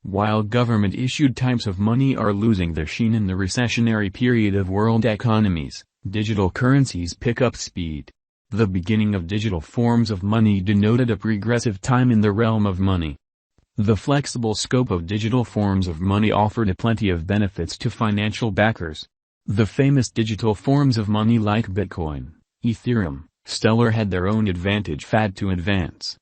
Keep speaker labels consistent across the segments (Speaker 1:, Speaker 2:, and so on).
Speaker 1: While government-issued types of money are losing their sheen in the recessionary period of world economies, digital currencies pick up speed. The beginning of digital forms of money denoted a progressive time in the realm of money. The flexible scope of digital forms of money offered a plenty of benefits to financial backers. The famous digital forms of money like Bitcoin, Ethereum, Stellar had their own advantage fad to advance.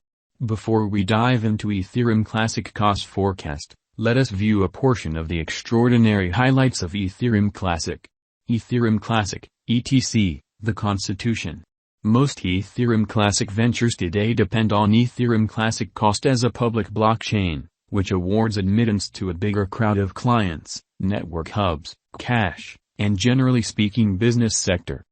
Speaker 1: Before we dive into Ethereum Classic Cost Forecast, let us view a portion of the extraordinary highlights of Ethereum Classic. Ethereum Classic, ETC, the Constitution. Most Ethereum Classic ventures today depend on Ethereum Classic Cost as a public blockchain, which awards admittance to a bigger crowd of clients, network hubs, cash, and generally speaking business sector.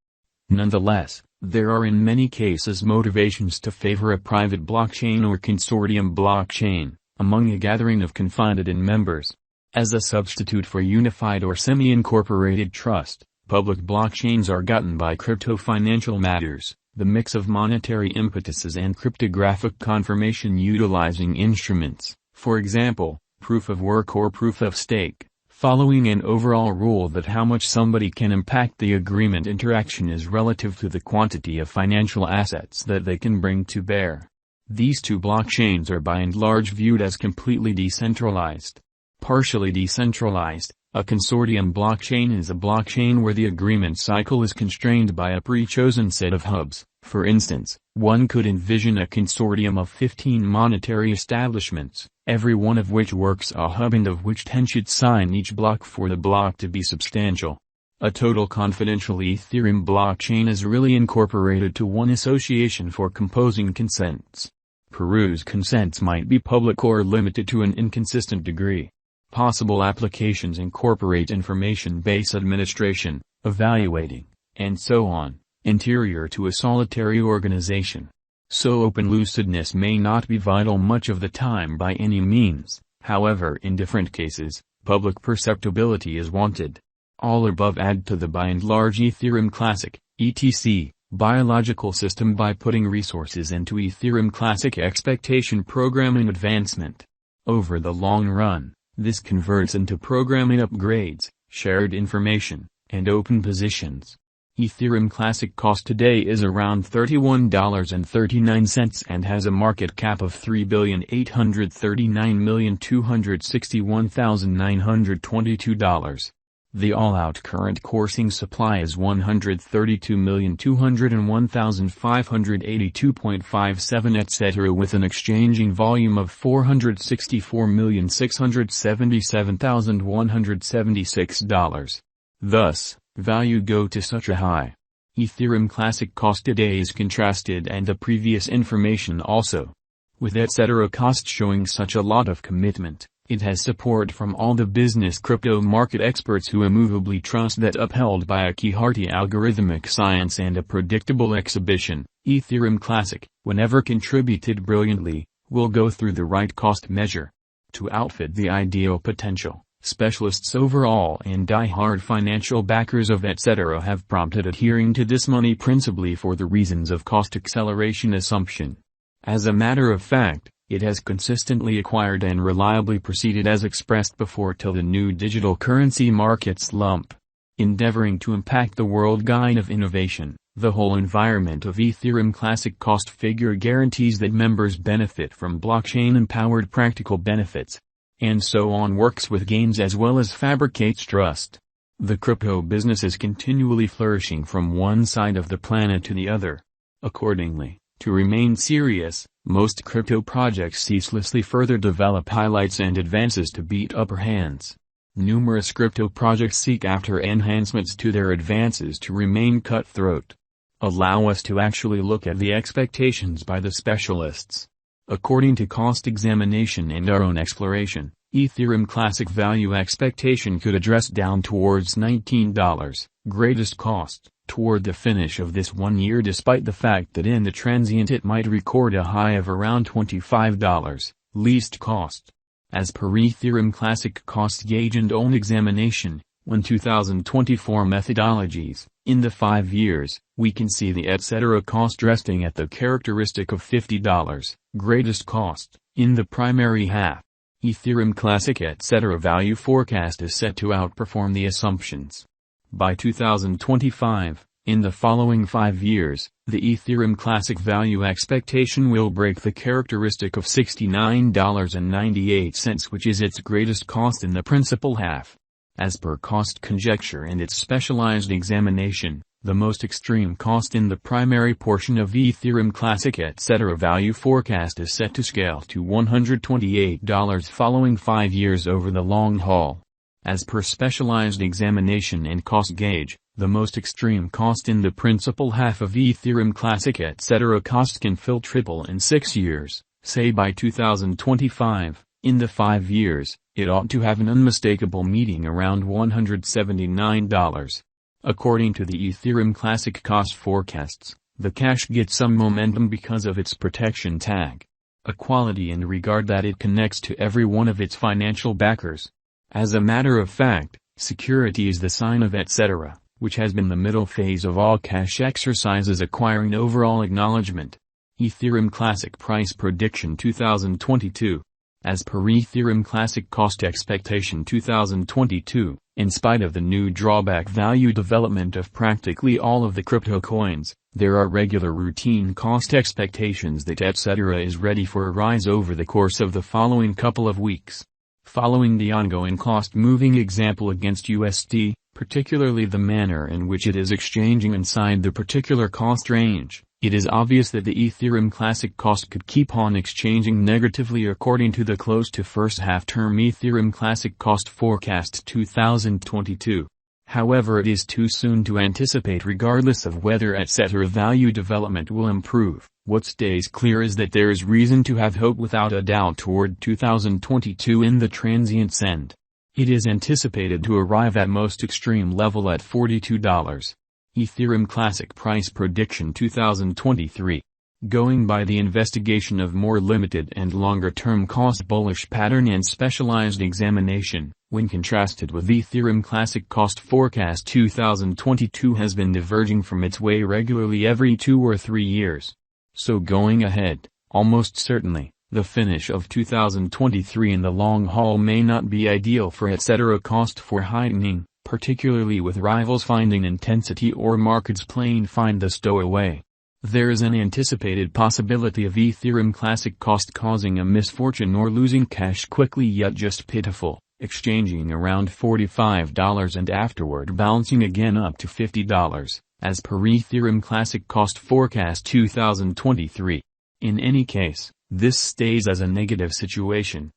Speaker 1: Nonetheless, there are in many cases motivations to favor a private blockchain or consortium blockchain, among a gathering of confided members. As a substitute for unified or semi-incorporated trust, public blockchains are gotten by crypto-financial matters, the mix of monetary impetuses and cryptographic confirmation utilizing instruments, for example, proof of work or proof of stake. Following an overall rule that how much somebody can impact the agreement interaction is relative to the quantity of financial assets that they can bring to bear. These two blockchains are by and large viewed as completely decentralized. Partially decentralized, a consortium blockchain is a blockchain where the agreement cycle is constrained by a pre-chosen set of hubs. For instance, one could envision a consortium of 15 monetary establishments, every one of which works a hub and of which 10 should sign each block for the block to be substantial. A total confidential Ethereum blockchain is really incorporated to one association for composing consents. Peru's consents might be public or limited to an inconsistent degree. Possible applications incorporate information-based administration, evaluating, and so on, interior to a solitary organization. So open-lucidness may not be vital much of the time by any means, however in different cases, public perceptibility is wanted. All above add to the by and large Ethereum Classic, ETC, biological system by putting resources into Ethereum Classic expectation programming advancement. Over the long run, this converts into programming upgrades, shared information, and open positions. Ethereum Classic cost today is around $31.39 and has a market cap of $3,839,261,922. The all-out current coursing supply is 132,201,582.57 etc. with an exchanging volume of 464,677,176. Thus, value go to such a high. Ethereum Classic cost today is contrasted and the previous information also. With etc. cost showing such a lot of commitment, it has support from all the business crypto market experts who immovably trust that upheld by a key-hearty algorithmic science and a predictable exhibition, Ethereum Classic, whenever contributed brilliantly, will go through the right cost measure. To outfit the ideal potential, specialists overall and die-hard financial backers of etc. have prompted adhering to this money principally for the reasons of cost acceleration assumption. As a matter of fact, it has consistently acquired and reliably proceeded as expressed before till the new digital currency market slump. Endeavoring to impact the world guide of innovation, the whole environment of Ethereum Classic cost figure guarantees that members benefit from blockchain-empowered practical benefits. And so on works with gains as well as fabricates trust. The crypto business is continually flourishing from one side of the planet to the other. Accordingly, to remain serious, most crypto projects ceaselessly further develop highlights and advances to beat upper hands. Numerous crypto projects seek after enhancements to their advances to remain cutthroat. Allow us to actually look at the expectations by the specialists. According to cost examination and our own exploration, Ethereum Classic value expectation could address down towards $19, greatest cost, toward the finish of this 1 year despite the fact that in the transient it might record a high of around $25, least cost. As per Ethereum Classic cost gauge and own examination, when 2024 methodologies, in the 5 years, we can see the etc. cost resting at the characteristic of $50, greatest cost, in the primary half. Ethereum Classic etc. value forecast is set to outperform the assumptions. By 2025, in the following 5 years, the Ethereum Classic value expectation will break the characteristic of $69.98, which is its greatest cost in the principal half. As per cost conjecture and its specialized examination, the most extreme cost in the primary portion of Ethereum Classic etc. value forecast is set to scale to $128 following 5 years over the long haul. As per specialized examination and cost gauge, the most extreme cost in the principal half of Ethereum Classic etc. cost can fill triple in 6 years, say by 2025. In the 5 years, it ought to have an unmistakable meeting around $179. According to the Ethereum Classic cost forecasts, the cash gets some momentum because of its protection tag, a quality and regard that it connects to every one of its financial backers. As a matter of fact, security is the sign of etc., which has been the middle phase of all cash exercises acquiring overall acknowledgement. Ethereum Classic price prediction 2022. As per Ethereum Classic cost expectation 2022, in spite of the new drawback value development of practically all of the crypto coins, there are regular routine cost expectations that etc. is ready for a rise over the course of the following couple of weeks. Following the ongoing cost-moving example against USD, particularly the manner in which it is exchanging inside the particular cost range, it is obvious that the Ethereum Classic cost could keep on exchanging negatively according to the close to first half-term Ethereum Classic cost forecast 2022. However, it is too soon to anticipate regardless of whether etc. value development will improve. What stays clear is that there is reason to have hope without a doubt toward 2022 in the transient's end. It is anticipated to arrive at most extreme level at $42. Ethereum Classic price prediction 2023. Going by the investigation of more limited and longer-term cost bullish pattern and specialized examination, when contrasted with Ethereum Classic cost forecast 2022 has been diverging from its way regularly every 2 or 3 years. So going ahead, almost certainly, the finish of 2023 in the long haul may not be ideal for etc. cost for heightening, particularly with rivals finding intensity or markets playing find the stowaway. There is an anticipated possibility of Ethereum Classic cost causing a misfortune or losing cash quickly yet just pitiful, exchanging around $45 and afterward bouncing again up to $50, as per Ethereum Classic cost forecast 2023. In any case, this stays as a negative situation.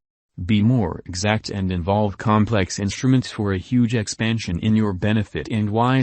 Speaker 1: Be more exact and involve complex instruments for a huge expansion in your benefit and wise.